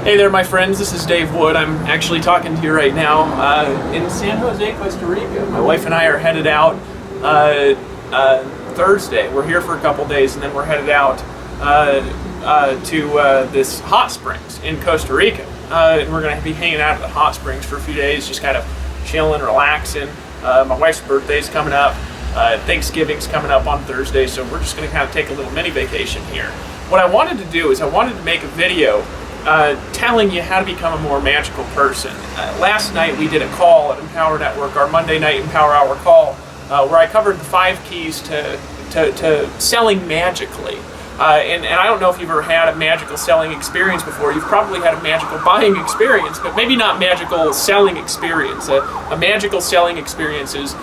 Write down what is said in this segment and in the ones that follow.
Hey there, my friends. This is Dave Wood. I'm actually talking to you right now in San Jose, Costa Rica. My wife and I are headed out Thursday. We're here for a couple days, and then we're headed out to this hot springs in Costa Rica. And we're going to be hanging out at the hot springs for a few days, just kind of chilling, relaxing. My wife's birthday's coming up. Thanksgiving's coming up on Thursday, so we're just going to kind of take a little mini vacation here. What I wanted to do is I wanted to make a video telling you how to become a more magical person. Last night we did a call at Empower Network, our Monday night Empower Hour call, where I covered the 5 keys to selling magically. And I don't know if you've ever had a magical selling experience before. You've probably had a magical buying experience, but maybe not magical selling experience. A magical selling experience is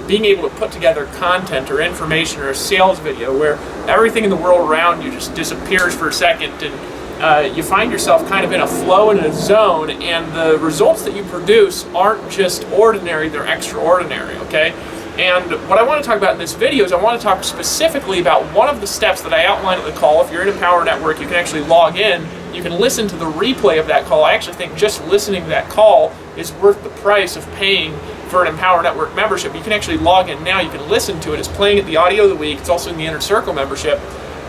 being able to put together content or information or a sales video where everything in the world around you just disappears for a second, and you find yourself kind of in a flow and a zone, and the results that you produce aren't just ordinary, they're extraordinary, okay? And what I want to talk about in this video is I want to talk specifically about one of the steps that I outlined at the call. If you're in Empower Network, you can actually log in. You can listen to the replay of that call. I actually think just listening to that call is worth the price of paying for an Empower Network membership. You can actually log in now. You can listen to it. It's playing at the Audio of the Week. It's also in the Inner Circle membership.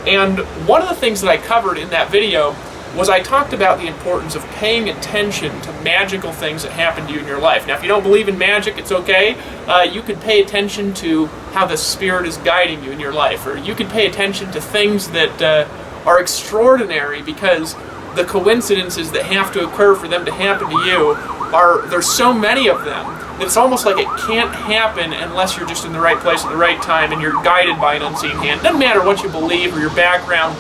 And one of the things that I covered in that video was I talked about the importance of paying attention to magical things that happen to you in your life. Now, if you don't believe in magic, it's okay. You could pay attention to how the Spirit is guiding you in your life, or you could pay attention to things that are extraordinary because the coincidences that have to occur for them to happen to you there's so many of them that it's almost like it can't happen unless you're just in the right place at the right time and you're guided by an unseen hand. It doesn't matter what you believe or your background.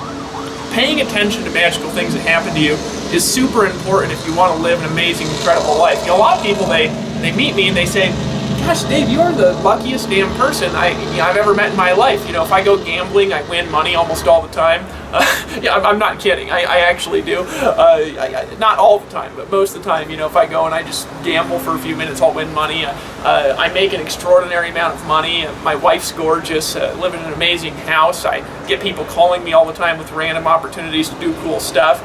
Paying attention to magical things that happen to you is super important if you want to live an amazing, incredible life. You know, a lot of people, they meet me and they say, gosh, Dave, you are the luckiest damn person I've ever met in my life. You know, if I go gambling, I win money almost all the time. Yeah, I'm not kidding. I actually do. Not all the time, but most of the time, you know, if I go and I just gamble for a few minutes, I'll win money. I make an extraordinary amount of money. My wife's gorgeous, live in an amazing house. I get people calling me all the time with random opportunities to do cool stuff.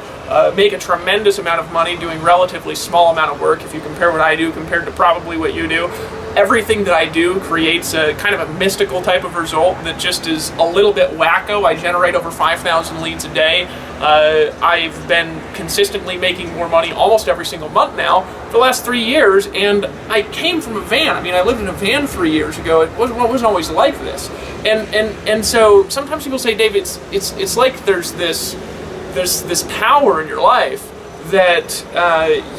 Make a tremendous amount of money doing relatively small amount of work if you compare what I do compared to probably what you do. Everything that I do creates a kind of a mystical type of result that just is a little bit wacko. I generate over 5,000 leads a day. I've been consistently making more money almost every single month now for the last 3 years, and I came from a van. I mean, I lived in a van 3 years ago. It wasn't always like this. And so sometimes people say, Dave, it's like there's this power in your life that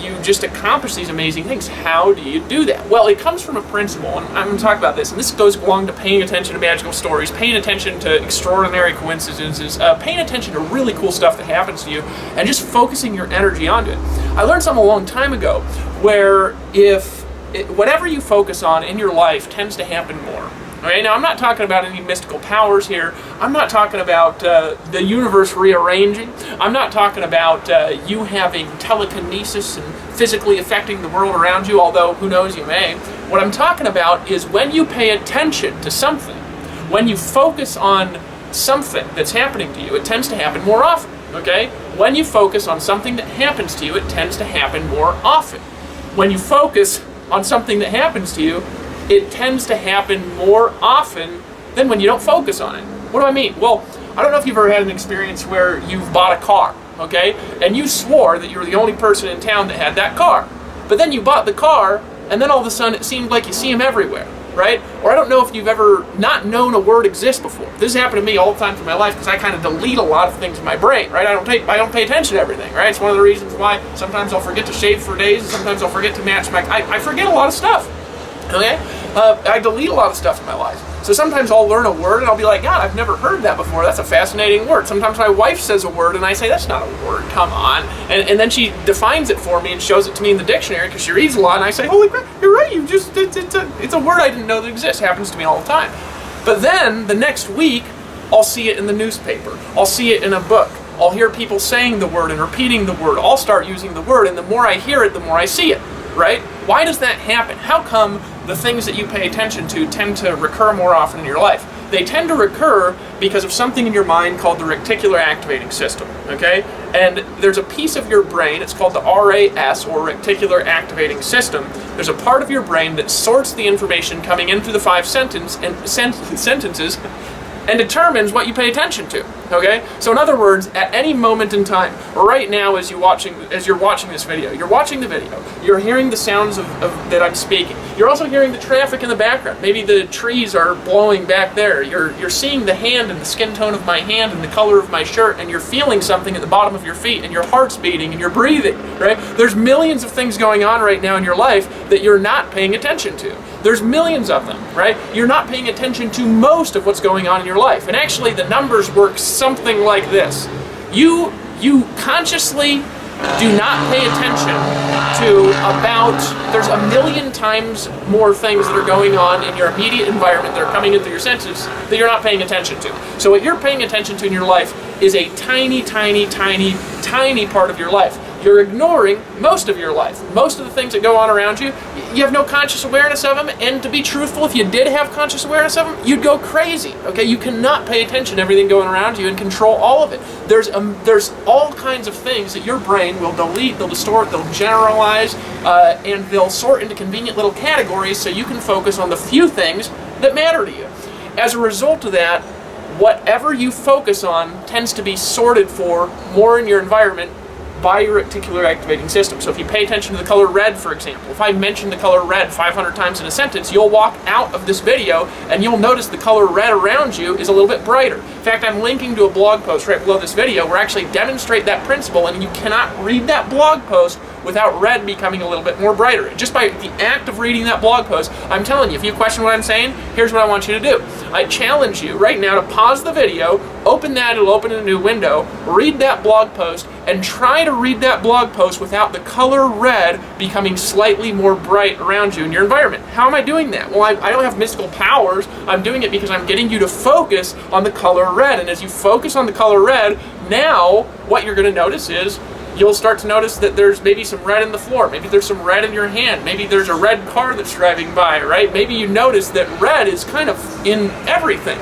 you just accomplish these amazing things. How do you do that? Well, it comes from a principle, and I'm going to talk about this, and this goes along to paying attention to magical stories, paying attention to extraordinary coincidences, paying attention to really cool stuff that happens to you, and just focusing your energy onto it. I learned something a long time ago where whatever you focus on in your life tends to happen more. Okay, now I'm not talking about any mystical powers here. I'm not talking about the universe rearranging. I'm not talking about you having telekinesis and physically affecting the world around you, although who knows, you may. What I'm talking about is when you pay attention to something, when you focus on something that's happening to you, it tends to happen more often, okay? When you focus on something that happens to you, it tends to happen more often. When you focus on something that happens to you, it tends to happen more often than when you don't focus on it. What do I mean? Well, I don't know if you've ever had an experience where you've bought a car, okay? And you swore that you were the only person in town that had that car. But then you bought the car, and then all of a sudden it seemed like you see them everywhere, right? Or I don't know if you've ever not known a word exists before. This has happened to me all the time through my life because I kind of delete a lot of things in my brain, right? I don't pay attention to everything, right? It's one of the reasons why sometimes I'll forget to shave for days, and sometimes I'll forget to match I forget a lot of stuff. Okay? I delete a lot of stuff in my life. So sometimes I'll learn a word and I'll be like, God, I've never heard that before. That's a fascinating word. Sometimes my wife says a word and I say, that's not a word, come on. And then she defines it for me and shows it to me in the dictionary because she reads a lot, and I say, holy crap, you're right. It's a word I didn't know that exists. It happens to me all the time. But then the next week, I'll see it in the newspaper. I'll see it in a book. I'll hear people saying the word and repeating the word. I'll start using the word, and the more I hear it, the more I see it, right? Why does that happen? How come the things that you pay attention to tend to recur more often in your life? they tend to recur because of something in your mind called the reticular activating system, okay? And there's a piece of your brain, it's called the RAS, or reticular activating system. There's a part of your brain that sorts the information coming in through the five sentences and determines what you pay attention to, okay? So in other words, at any moment in time, right now as you're watching this video, you're watching the video, you're hearing the sounds of that I'm speaking. You're also hearing the traffic in the background. Maybe the trees are blowing back there. You're seeing the hand and the skin tone of my hand and the color of my shirt, and you're feeling something at the bottom of your feet, and your heart's beating and you're breathing, right? There's millions of things going on right now in your life that you're not paying attention to. There's millions of them, right? You're not paying attention to most of what's going on in your life. And actually the numbers work something like this. You consciously do not pay attention to there's a million times more things that are going on in your immediate environment that are coming in through your senses that you're not paying attention to. So what you're paying attention to in your life is a tiny, tiny, tiny, tiny part of your life. You're ignoring most of your life. Most of the things that go on around you, you have no conscious awareness of them, and to be truthful, if you did have conscious awareness of them, you'd go crazy, okay? You cannot pay attention to everything going around you and control all of it. There's all kinds of things that your brain will delete, they'll distort, they'll generalize, and they'll sort into convenient little categories so you can focus on the few things that matter to you. As a result of that, whatever you focus on tends to be sorted for more in your environment by your reticular activating system. So if you pay attention to the color red, for example, if I mention the color red 500 times in a sentence, you'll walk out of this video and you'll notice the color red around you is a little bit brighter. In fact, I'm linking to a blog post right below this video where I actually demonstrate that principle, and you cannot read that blog post without red becoming a little bit more brighter. Just by the act of reading that blog post, I'm telling you, if you question what I'm saying, here's what I want you to do. I challenge you right now to pause the video, open that, it'll open in a new window, read that blog post, and try to read that blog post without the color red becoming slightly more bright around you in your environment. How am I doing that? Well, I don't have mystical powers. I'm doing it because I'm getting you to focus on the color red. And as you focus on the color red, now what you're going to notice is you'll start to notice that there's maybe some red in the floor. Maybe there's some red in your hand. Maybe there's a red car that's driving by, right? Maybe you notice that red is kind of in everything,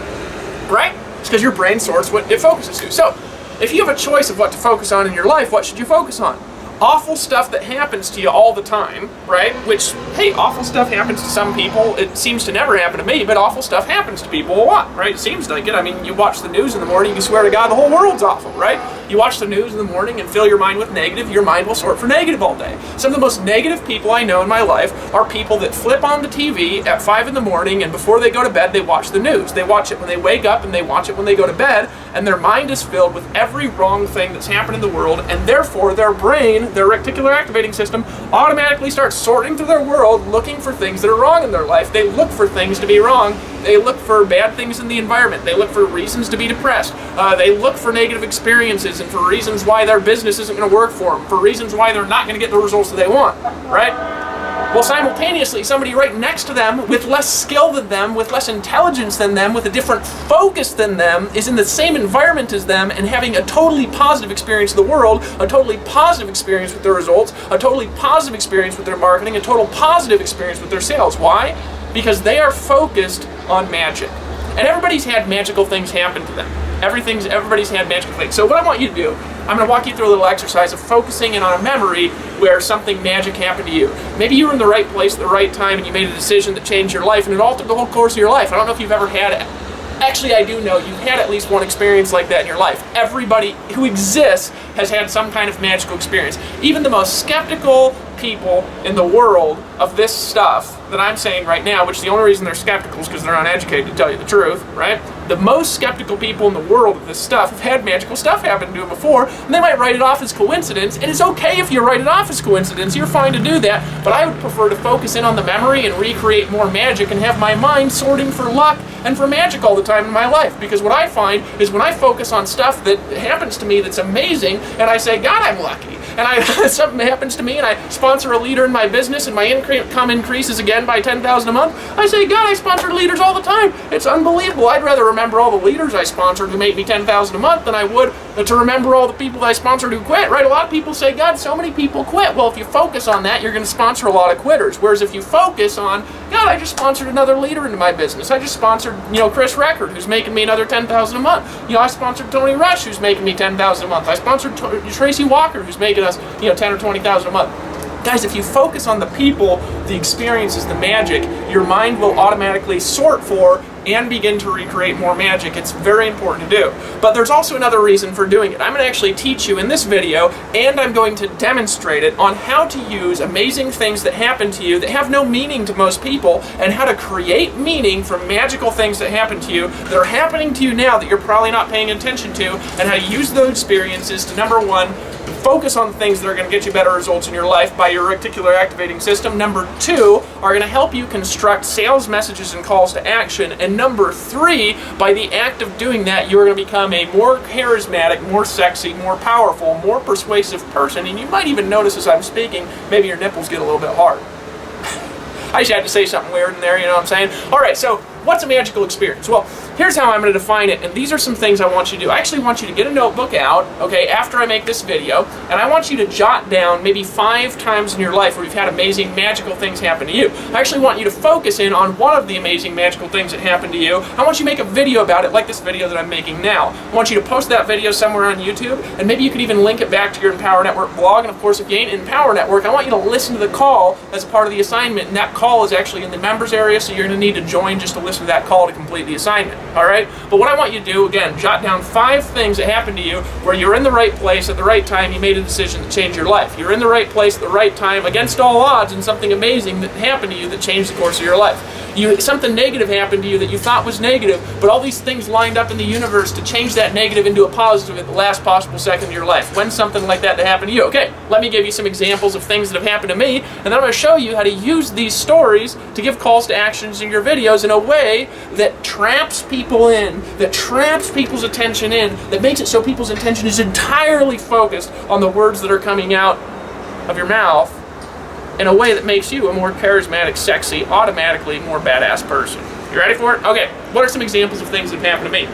right? It's because your brain sorts what it focuses to. So if you have a choice of what to focus on in your life, what should you focus on? Awful stuff that happens to you all the time, right? Which, hey, awful stuff happens to some people. It seems to never happen to me, but awful stuff happens to people a lot, right? It seems like it. I mean, you watch the news in the morning, you swear to God the whole world's awful, right? You watch the news in the morning and fill your mind with negative, your mind will sort for negative all day. Some of the most negative people I know in my life are people that flip on the TV at 5 in the morning, and before they go to bed, they watch the news. They watch it when they wake up, and they watch it when they go to bed, and their mind is filled with every wrong thing that's happened in the world, and therefore their brain, their reticular activating system, automatically starts sorting through their world, looking for things that are wrong in their life. They look for things to be wrong. They look for bad things in the environment. They look for reasons to be depressed. They look for negative experiences and for reasons why their business isn't going to work for them, for reasons why they're not going to get the results that they want, right? Well, simultaneously, somebody right next to them with less skill than them, with less intelligence than them, with a different focus than them, is in the same environment as them and having a totally positive experience of the world, a totally positive experience with their results, a totally positive experience with their marketing, a total positive experience with their sales. Why? Because they are focused on magic. And everybody's had magical things happen to them. Everybody's had magical things. So what I want you to do, I'm going to walk you through a little exercise of focusing in on a memory where something magic happened to you. Maybe you were in the right place at the right time and you made a decision that changed your life and it altered the whole course of your life. I don't know if you've ever had it. Actually, I do know you've had at least one experience like that in your life. Everybody who exists has had some kind of magical experience. Even the most skeptical people in the world of this stuff that I'm saying right now, which the only reason they're skeptical is because they're uneducated, to tell you the truth, right? The most skeptical people in the world of this stuff have had magical stuff happen to them before, and they might write it off as coincidence, and it's okay if you write it off as coincidence, you're fine to do that, but I would prefer to focus in on the memory and recreate more magic and have my mind sorting for luck and for magic all the time in my life, because what I find is when I focus on stuff that happens to me that's amazing, and I say, God, I'm lucky, and something happens to me and I sponsor a leader in my business and my income increases again by $10,000 a month, I say, God, I sponsor leaders all the time. It's unbelievable. I'd rather remember all the leaders I sponsored who make me $10,000 a month than I would to remember all the people that I sponsored who quit, right? A lot of people say, God, so many people quit. Well, if you focus on that, you're going to sponsor a lot of quitters. Whereas if you focus on, God, I just sponsored another leader into my business. I just sponsored, Chris Record, who's making me another $10,000 a month. I sponsored Tony Rush, who's making me $10,000 a month. I sponsored Tracy Walker, who's making us, $10,000 or $20,000 a month. Guys, if you focus on the people, the experiences, the magic, your mind will automatically sort for and begin to recreate more magic. It's very important to do. But there's also another reason for doing it. I'm going to actually teach you in this video, and I'm going to demonstrate it on how to use amazing things that happen to you that have no meaning to most people, and how to create meaning from magical things that happen to you that are happening to you now that you're probably not paying attention to, and how to use those experiences to, number one, focus on things that are going to get you better results in your life by your reticular activating system. Number two, are going to help you construct sales messages and calls to action. And number three, by the act of doing that, you're going to become a more charismatic, more sexy, more powerful, more persuasive person. And you might even notice as I'm speaking, maybe your nipples get a little bit hard. I just had to say something weird in there, you know what I'm saying? All right, so what's a magical experience? Well, here's how I'm going to define it, and these are some things I want you to do. I actually want you to get a notebook out, okay, after I make this video, and I want you to jot down maybe 5 times in your life where you've had amazing, magical things happen to you. I actually want you to focus in on one of the amazing, magical things that happened to you. I want you to make a video about it, like this video that I'm making now. I want you to post that video somewhere on YouTube, and maybe you could even link it back to your Empower Network blog. And of course, if you ain't in Empower Network, I want you to listen to the call as a part of the assignment, and that call is actually in the members area, so you're going to need to join just to listen to that call to complete the assignment, all right? But what I want you to do, again, jot down 5 things that happened to you where you're in the right place at the right time, you made a decision to change your life. You're in the right place at the right time against all odds, and something amazing that happened to you that changed the course of your life. Something negative happened to you that you thought was negative, but all these things lined up in the universe to change that negative into a positive at the last possible second of your life. When something like that happened to you? Okay, let me give you some examples of things that have happened to me, and then I'm going to show you how to use these stories to give calls to actions in your videos in a way that traps people in, that traps people's attention in, that makes it so people's attention is entirely focused on the words that are coming out of your mouth in a way that makes you a more charismatic, sexy, automatically more badass person. You ready for it? Okay, what are some examples of things that have happened to me?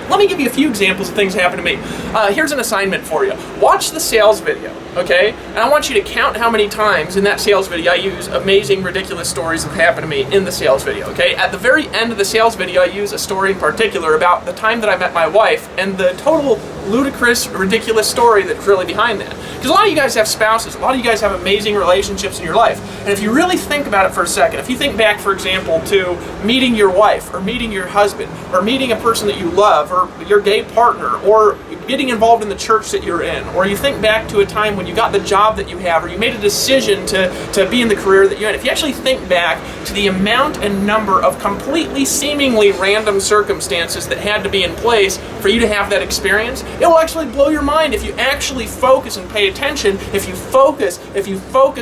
Let me give you a few examples of things that happened to me. Here's an assignment for you. Watch the sales video, okay? And I want you to count how many times in that sales video I use amazing, ridiculous stories that have happened to me in the sales video, okay? At the very end of the sales video, I use a story in particular about the time that I met my wife and the total ludicrous, ridiculous story that's really behind that. Because a lot of you guys have spouses, a lot of you guys have amazing relationships in your life. And if you really think about it for a second, if you think back, for example, to meeting your wife, or meeting your husband, or meeting a person that you love, or your gay partner, or getting involved in the church that you're in, or you think back to a time when you got the job that you have, or you made a decision to be in the career that you're in, if you actually think back to the amount and number of completely seemingly random circumstances that had to be in place for you to have that experience, it will actually blow your mind if you actually focus and pay attention, if you focus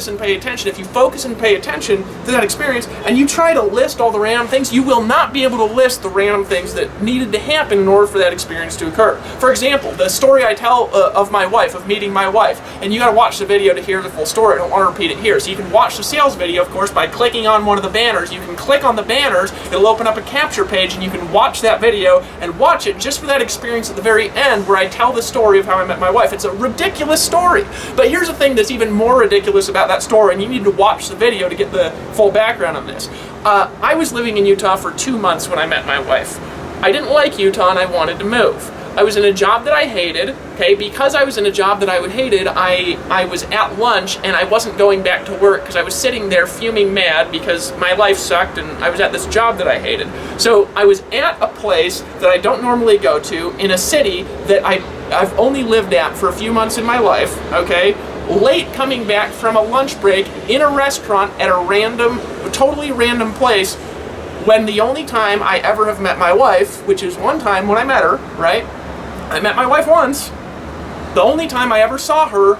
and pay attention, if you focus and pay attention to that experience, and you try to list all the random things, you will not be able to list the random things that needed to happen in order for that experience to occur. For example, the story I tell of my wife, of meeting my wife, and you got to watch the video to hear the full story. I don't want to repeat it here. So you can watch the sales video, of course, by clicking on one of the banners. You can click on the banners, it'll open up a capture page, and you can watch that video and watch it just for that experience at the very end where I tell the story of how I met my wife. It's a ridiculous story. But here's the thing that's even more ridiculous about that story, and you need to watch the video to get the full background on this. I was living in Utah for 2 months when I met my wife. I didn't like Utah and I wanted to move. I was in a job that I hated, okay? Because I was in a job that I hated, I was at lunch and I wasn't going back to work because I was sitting there fuming mad because my life sucked and I was at this job that I hated. So I was at a place that I don't normally go to in a city that I've only lived at for a few months in my life, okay? Late coming back from a lunch break in a restaurant at a totally random place, when the only time I ever have met my wife, which is one time when I met her, right? I met my wife once. The only time I ever saw her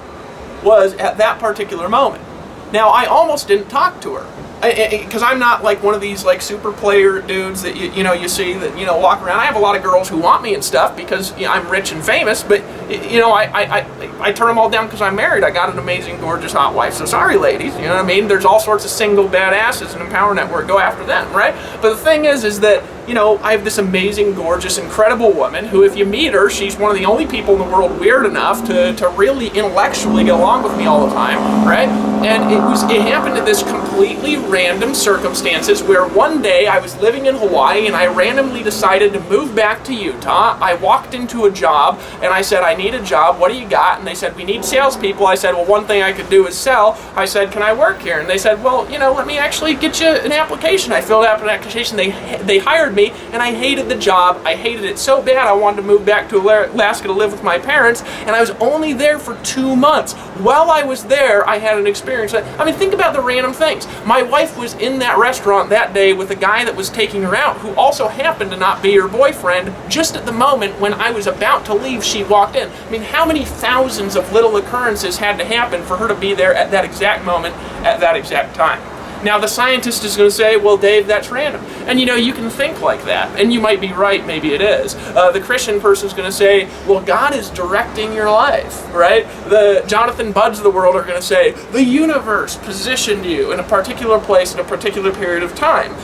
was at that particular moment. Now, I almost didn't talk to her because I'm not like one of these like super player dudes that you see that walk around. I have a lot of girls who want me and stuff because I'm rich and famous, but I turn them all down because I'm married. I got an amazing, gorgeous, hot wife. So sorry, ladies. You know what I mean? There's all sorts of single badasses in Empower Network. Go after them, right? But the thing is that you know, I have this amazing, gorgeous, incredible woman who, if you meet her, she's one of the only people in the world weird enough to really intellectually get along with me all the time, right? And it happened in this completely random circumstances where one day I was living in Hawaii and I randomly decided to move back to Utah. I walked into a job and I said, I need a job, what do you got? And they said, we need salespeople. I said, well, one thing I could do is sell. I said, can I work here? And they said, well, you know, let me actually get you an application. I filled out an application. They hired me, and I hated the job. I hated it so bad I wanted to move back to Alaska to live with my parents, and I was only there for 2 months. While I was there, I had an experience. I mean, think about the random things. My wife was in that restaurant that day with a guy that was taking her out, who also happened to not be her boyfriend. Just at the moment when I was about to leave, she walked in. I mean, how many thousands of little occurrences had to happen for her to be there at that exact moment, at that exact time? Now, the scientist is going to say, well, Dave, that's random. And, you know, you can think like that. And you might be right, maybe it is. The Christian person is going to say, well, God is directing your life, right? The Jonathan Budds of the world are going to say, the universe positioned you in a particular place in a particular period of time.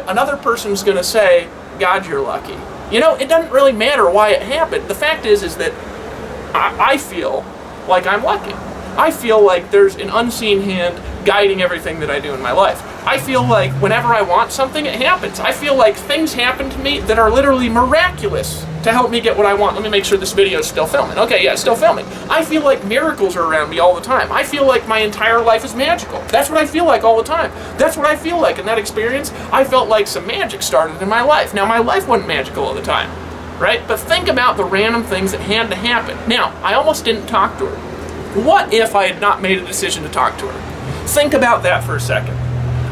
Another person is going to say, God, you're lucky. You know, it doesn't really matter why it happened. The fact is that I feel like I'm lucky. I feel like there's an unseen hand guiding everything that I do in my life. I feel like whenever I want something, it happens. I feel like things happen to me that are literally miraculous to help me get what I want. Let me make sure this video is still filming. Okay, yeah, it's still filming. I feel like miracles are around me all the time. I feel like my entire life is magical. That's what I feel like all the time. That's what I feel like in that experience. I felt like some magic started in my life. Now, my life wasn't magical all the time, right? But think about the random things that had to happen. Now, I almost didn't talk to her. What if I had not made a decision to talk to her? Think about that for a second.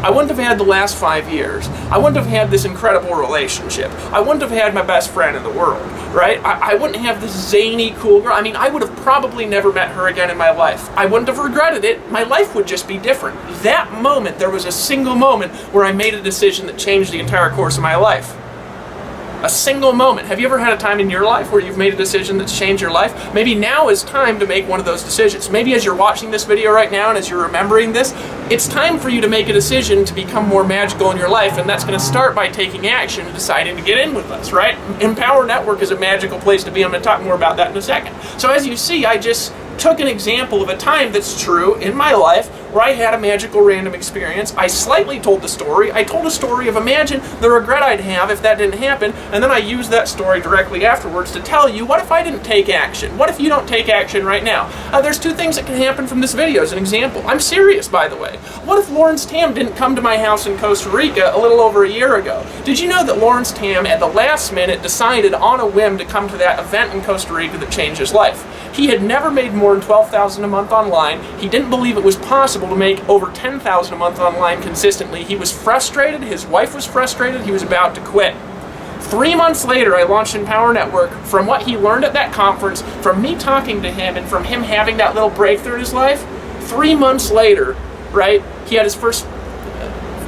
I wouldn't have had the last 5 years. I wouldn't have had this incredible relationship. I wouldn't have had my best friend in the world, right? I wouldn't have this zany, cool girl. I mean, I would have probably never met her again in my life. I wouldn't have regretted it. My life would just be different. That moment, there was a single moment where I made a decision that changed the entire course of my life. A single moment. Have you ever had a time in your life where you've made a decision that's changed your life? Maybe now is time to make one of those decisions. Maybe as you're watching this video right now and as you're remembering this, it's time for you to make a decision to become more magical in your life, and that's going to start by taking action and deciding to get in with us, right? Empower Network is a magical place to be. I'm going to talk more about that in a second. So as you see, I just took an example of a time that's true in my life where I had a magical random experience. I slightly told the story. I told a story of imagine the regret I'd have if that didn't happen, and then I used that story directly afterwards to tell you, what if I didn't take action? What if you don't take action right now? There's two things that can happen from this video as an example. I'm serious, by the way. What if Lawrence Tam didn't come to my house in Costa Rica a little over a year ago? Did you know that Lawrence Tam at the last minute decided on a whim to come to that event in Costa Rica that changed his life? He had never made more than $12,000 a month online. He didn't believe it was possible to make over $10,000 a month online consistently. He was frustrated. His wife was frustrated. He was about to quit. 3 months later, I launched Empower Network. From what he learned at that conference, from me talking to him, and from him having that little breakthrough in his life, 3 months later, right, he had his first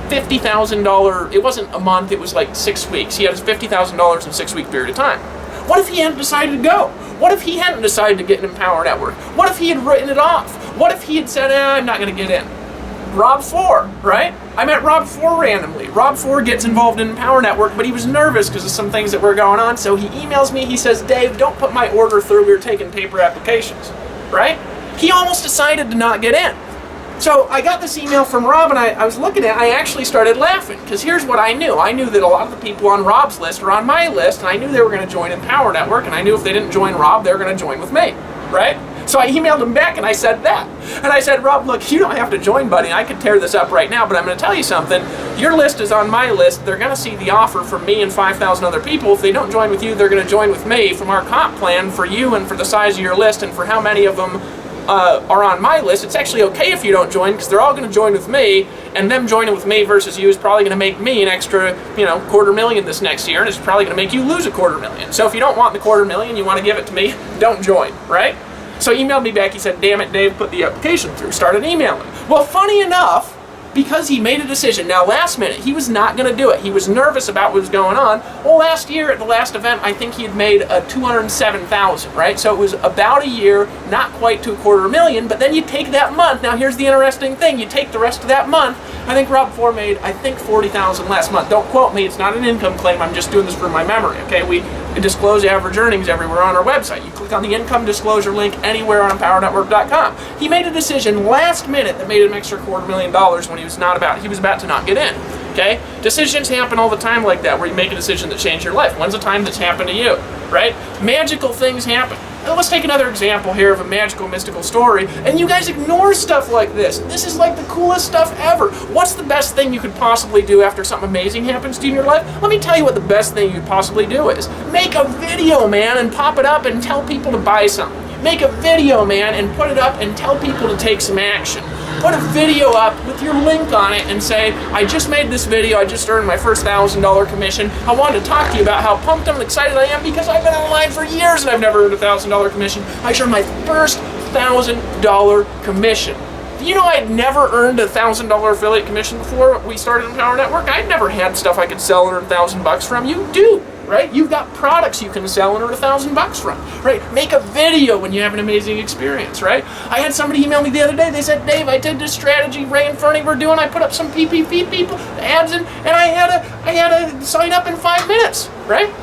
$50,000, it wasn't a month, it was like 6 weeks. He had his $50,000 in a 6-week period of time. What if he hadn't decided to go? What if he hadn't decided to get an Empower Network? What if he had written it off? What if he had said, I'm not going to get in? Rob 4, right? I met Rob 4 randomly. Rob 4 gets involved in Empower Network, but he was nervous because of some things that were going on, so he emails me, he says, Dave, don't put my order through, we were taking paper applications, right? He almost decided to not get in. So I got this email from Rob, and I was looking at it, I actually started laughing, because here's what I knew. I knew that a lot of the people on Rob's list are on my list, and I knew they were going to join Empower Network, and I knew if they didn't join Rob, they were going to join with me, right? So I emailed him back, and I said that. And I said, Rob, look, you don't have to join, buddy. I could tear this up right now, but I'm going to tell you something. Your list is on my list. They're going to see the offer from me and 5,000 other people. If they don't join with you, they're going to join with me from our comp plan for you and for the size of your list and for how many of them are on my list. It's actually okay if you don't join, because they're all going to join with me, and them joining with me versus you is probably going to make me an extra, $250,000 this next year, and it's probably going to make you lose $250,000. So if you don't want the $250,000, you want to give it to me, don't join, right? So he emailed me back, he said, damn it, Dave, put the application through. Started emailing. Well, funny enough, because he made a decision. Now, last minute, he was not going to do it. He was nervous about what was going on. Well, last year at the last event, I think he had made $207,000, right? So it was about a year, not quite to $250,000, but then you take that month. Now, here's the interesting thing. You take the rest of that month. I think Rob Ford made, $40,000 last month. Don't quote me. It's not an income claim. I'm just doing this from my memory, okay? We disclose average earnings everywhere on our website. You click on the income disclosure link anywhere on EmpowerNetwork.com. He made a decision last minute that made him an extra $250,000 when he was about to not get in. Okay? Decisions happen all the time like that, where you make a decision that changed your life. When's the time that's happened to you? Right? Magical things happen. Now, let's take another example here of a magical, mystical story, and you guys ignore stuff like this. This is like the coolest stuff ever. What's the best thing you could possibly do after something amazing happens to you in your life? Let me tell you what the best thing you could possibly do is. Make a video, man, and pop it up and tell people to buy something. Make a video, man, and put it up and tell people to take some action. Put a video up with your link on it and say, I just made this video, I just earned my first $1,000 commission. I wanted to talk to you about how pumped and excited I am because I've been online for years and I've never earned a $1,000 commission. I just earned my first $1,000 commission. You know, I'd never earned a $1,000 affiliate commission before we started Empower Network. I'd never had stuff I could sell and earn $1,000 from. You do, right? You've got products you can sell and earn $1,000 from, right? Make a video when you have an amazing experience, right? I had somebody email me the other day. They said, Dave, I did this strategy right in front of you we're doing. I put up some PPP people ads in, and I had to sign up in 5 minutes, right?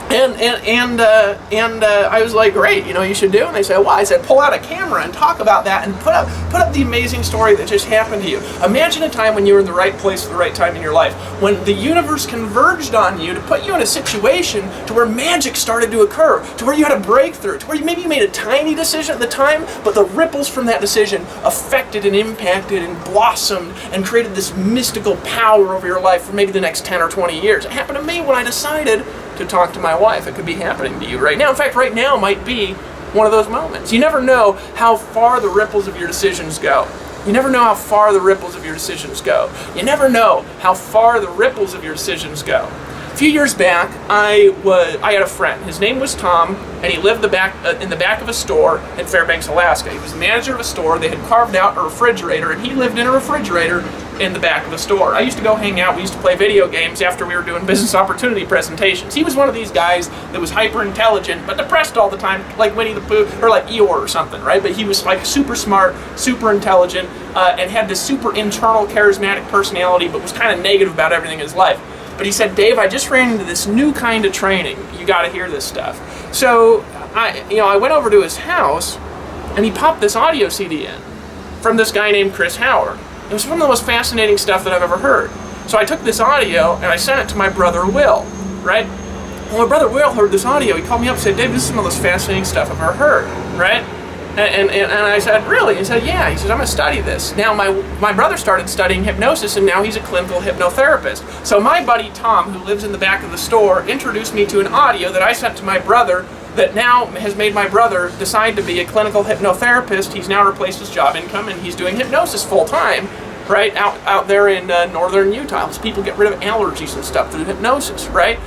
And I was like, great, you know, you should do. And they said, why? I said, pull out a camera and talk about that and put up the amazing story that just happened to you. Imagine a time when you were in the right place at the right time in your life, when the universe converged on you to put you in a situation to where magic started to occur, to where you had a breakthrough, to where maybe you made a tiny decision at the time, but the ripples from that decision affected and impacted and blossomed and created this mystical power over your life for maybe the next 10 or 20 years. It happened to me when I decided to talk to my wife. It could be happening to you right now. In fact, right now might be one of those moments. You never know how far the ripples of your decisions go. You never know how far the ripples of your decisions go. You never know how far the ripples of your decisions go. A few years back, I had a friend. His name was Tom, and he lived in the back of a store in Fairbanks, Alaska. He was the manager of a store. They had carved out a refrigerator, and he lived in a refrigerator in the back of the store. I used to go hang out. We used to play video games after we were doing business opportunity presentations. He was one of these guys that was hyper intelligent, but depressed all the time, like Winnie the Pooh, or like Eeyore or something, right? But he was like super smart, super intelligent, and had this super internal charismatic personality, but was kind of negative about everything in his life. But he said, Dave, I just ran into this new kind of training. You got to hear this stuff. So I went over to his house, and he popped this audio CD in from this guy named Chris Howard. It was one of the most fascinating stuff that I've ever heard. So I took this audio and I sent it to my brother Will, right? Well, my brother Will heard this audio. He called me up and said, Dave, this is some of the most fascinating stuff I've ever heard, right? And I said, really? He said, yeah. He says, I'm going to study this. Now, my brother started studying hypnosis, and now he's a clinical hypnotherapist. So my buddy Tom, who lives in the back of the store, introduced me to an audio that I sent to my brother that now has made my brother decide to be a clinical hypnotherapist. He's now replaced his job income, and he's doing hypnosis full-time, right, out there in northern Utah. So people get rid of allergies and stuff through hypnosis, right?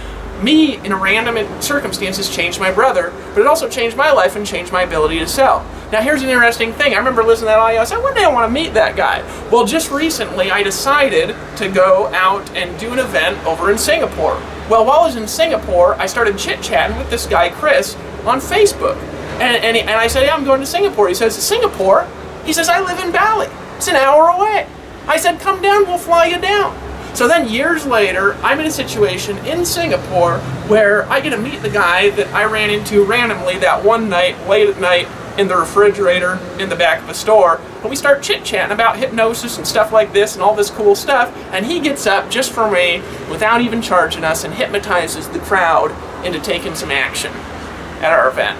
Me, in a random circumstances, changed my brother, but it also changed my life and changed my ability to sell. Now, here's an interesting thing. I remember listening to that audio. I said, one day I want to meet that guy. Well, just recently, I decided to go out and do an event over in Singapore. Well, while I was in Singapore, I started chit-chatting with this guy, Chris, on Facebook. And I said, yeah, I'm going to Singapore. He says, Singapore? He says, I live in Bali. It's an hour away. I said, come down, we'll fly you down. So then years later, I'm in a situation in Singapore where I get to meet the guy that I ran into randomly that one night, late at night, in the refrigerator in the back of a store. And we start chit-chatting about hypnosis and stuff like this and all this cool stuff. And he gets up just for me, without even charging us, and hypnotizes the crowd into taking some action at our event.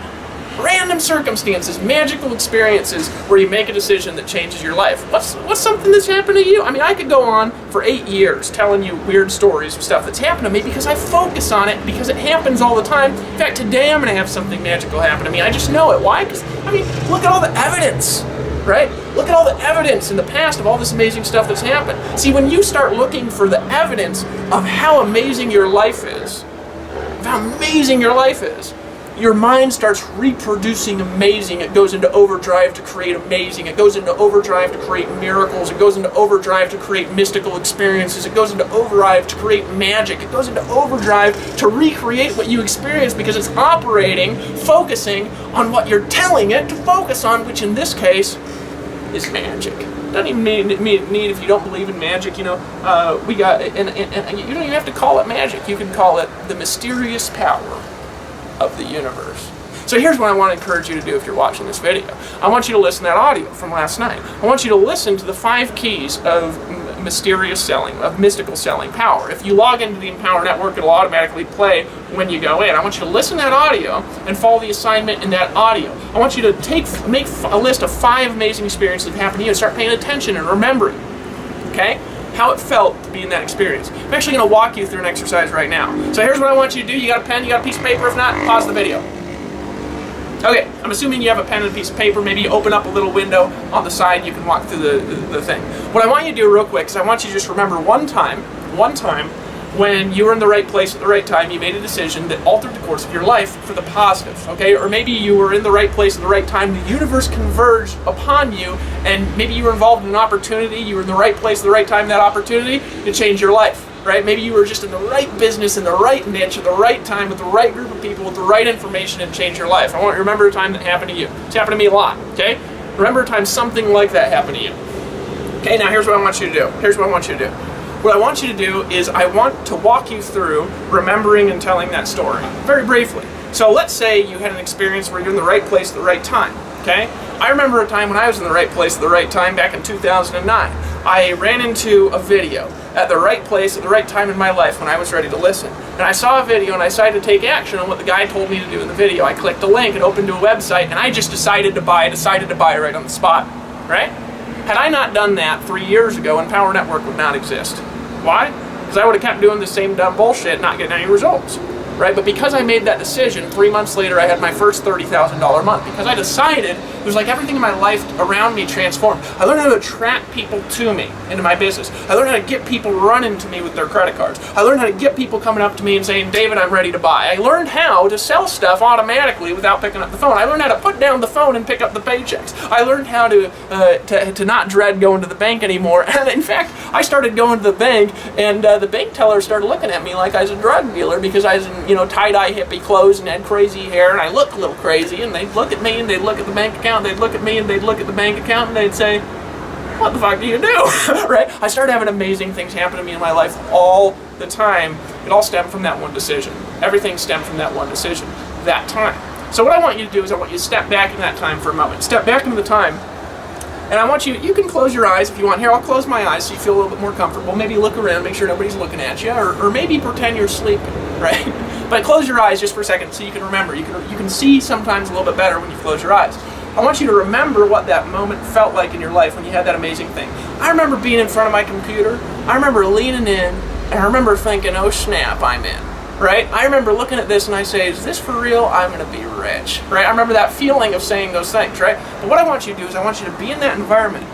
Random circumstances, magical experiences where you make a decision that changes your life. What's something that's happened to you? I mean, I could go on for 8 years telling you weird stories of stuff that's happened to me because I focus on it, because it happens all the time. In fact, today I'm going to have something magical happen to me. I just know it. Why? Because, I mean, look at all the evidence, right? Look at all the evidence in the past of all this amazing stuff that's happened. See, when you start looking for the evidence of how amazing your life is, your mind starts reproducing amazing. It goes into overdrive to create amazing. It goes into overdrive to create miracles. It goes into overdrive to create mystical experiences. It goes into overdrive to create magic. It goes into overdrive to recreate what you experience because it's operating, focusing on what you're telling it to focus on, which in this case is magic. Doesn't even need if you don't believe in magic, you know, we got, and you don't even have to call it magic. You can call it the mysterious power of the universe. So here's what I want to encourage you to do if you're watching this video. I want you to listen to that audio from last night. I want you to listen to the 5 keys of mysterious selling, of mystical selling power. If you log into the Empower Network, it'll automatically play when you go in. I want you to listen to that audio and follow the assignment in that audio. I want you to make a list of 5 amazing experiences that happened to you and start paying attention and remembering, okay, how it felt to be in that experience. I'm actually going to walk you through an exercise right now. So here's what I want you to do. You got a pen, you got a piece of paper? If not, pause the video. Okay, I'm assuming you have a pen and a piece of paper. Maybe you open up a little window on the side, you can walk through the thing. What I want you to do real quick is I want you to just remember one time when you were in the right place at the right time, you made a decision that altered the course of your life for the positive, okay? Or maybe you were in the right place at the right time, the universe converged upon you, and maybe you were involved in an opportunity, you were in the right place at the right time, that opportunity to change your life, right? Maybe you were just in the right business, in the right niche, at the right time, with the right group of people, with the right information, and change your life. I want you to remember a time that happened to you. It's happened to me a lot, okay? Remember a time something like that happened to you. Okay, now here's what I want you to do. Here's what I want you to do. What I want you to do is I want to walk you through remembering and telling that story, very briefly. So let's say you had an experience where you're in the right place at the right time, okay? I remember a time when I was in the right place at the right time back in 2009. I ran into a video at the right place at the right time in my life when I was ready to listen. And I saw a video and I decided to take action on what the guy told me to do in the video. I clicked a link and opened to a website and I just decided to buy right on the spot, right? Had I not done that 3 years ago, Empower Network would not exist. Why? Because I would have kept doing the same dumb bullshit, not getting any results, right? But because I made that decision, 3 months later I had my first $30,000 month. Because I decided, it was like everything in my life around me transformed. I learned how to attract people to me, into my business. I learned how to get people running to me with their credit cards. I learned how to get people coming up to me and saying, David, I'm ready to buy. I learned how to sell stuff automatically without picking up the phone. I learned how to put down the phone and pick up the paychecks. I learned how to not dread going to the bank anymore. And in fact, I started going to the bank and the bank teller started looking at me like I was a drug dealer because I was in, you know, tie-dye hippie clothes and had crazy hair and I looked a little crazy, and they'd look at me and they'd look at the bank account, they'd look at me and they'd look at the bank account and they'd say, what the fuck do you do? Right? I started having amazing things happen to me in my life all the time. It all stemmed from that one decision. Everything stemmed from that one decision, that time. So what I want you to do is I want you to step back in that time for a moment. Step back into the time, and I want you can close your eyes if you want. Here, I'll close my eyes so you feel a little bit more comfortable. Maybe look around, make sure nobody's looking at you, or maybe pretend you're sleeping, right? But close your eyes just for a second so you can remember. You can see sometimes a little bit better when you close your eyes. I want you to remember what that moment felt like in your life when you had that amazing thing. I remember being in front of my computer. I remember leaning in, and I remember thinking, oh snap, I'm in. Right? I remember looking at this and I say, is this for real? I'm going to be rich. Right? I remember that feeling of saying those things, right? But what I want you to do is I want you to be in that environment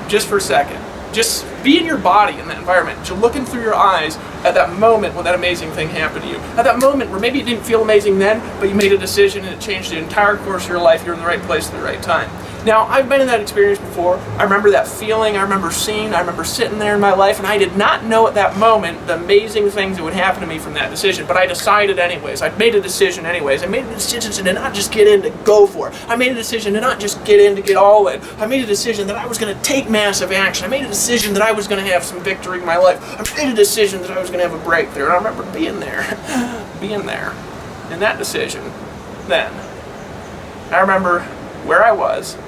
just for a second. Just be in your body in that environment. Just looking through your eyes at that moment when that amazing thing happened to you. At that moment where maybe it didn't feel amazing then, but you made a decision and it changed the entire course of your life. You're in the right place at the right time. Now, I've been in that experience before. I remember that feeling. I remember sitting there in my life, and I did not know at that moment the amazing things that would happen to me from that decision, but I decided anyways. I made a decision anyways. I made a decision to not just get in, to go for it. I made a decision to not just get in, to get all in. I made a decision that I was going to take massive action. I made a decision that I was going to have some victory in my life. I made a decision that I was going to have a breakthrough, and I remember being there in that decision then. I remember where I was,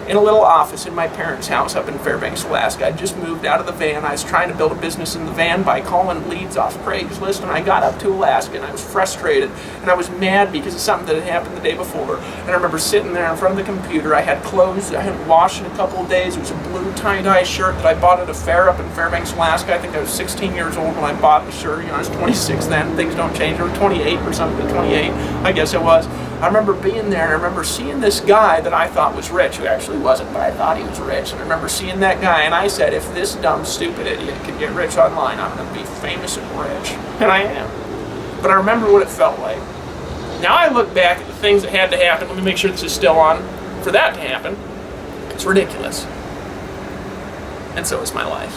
in a little office in my parents' house up in Fairbanks, Alaska. I just moved out of the van. I was trying to build a business in the van by calling leads off Craigslist, and I got up to Alaska, and I was frustrated, and I was mad because of something that had happened the day before. And I remember sitting there in front of the computer. I had clothes I hadn't washed in a couple of days. It was a blue tie-dye shirt that I bought at a fair up in Fairbanks, Alaska. I think I was 16 years old when I bought the shirt. You know, I was 26 then. Things don't change. I was 28 or something, 28, I guess it was. I remember being there, and I remember seeing this guy that I thought was rich, who actually wasn't, but I thought he was rich. And I remember seeing that guy, and I said, if this dumb, stupid idiot can get rich online, I'm going to be famous and rich. And I am. But I remember what it felt like. Now I look back at the things that had to happen. Let me make sure this is still on. For that to happen, it's ridiculous. And so is my life.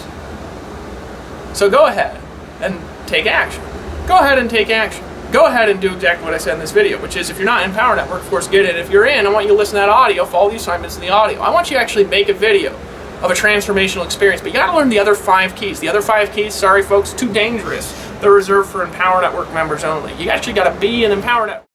So go ahead and take action. Go ahead and take action. Go ahead and do exactly what I said in this video, which is if you're not in Power Network, of course, get it. If you're in, I want you to listen to that audio, follow the assignments in the audio. I want you to actually make a video of a transformational experience, but you gotta learn the other 5 keys. The other 5 keys, sorry folks, too dangerous. They're reserved for Empower Network members only. You actually gotta be an Empower Network.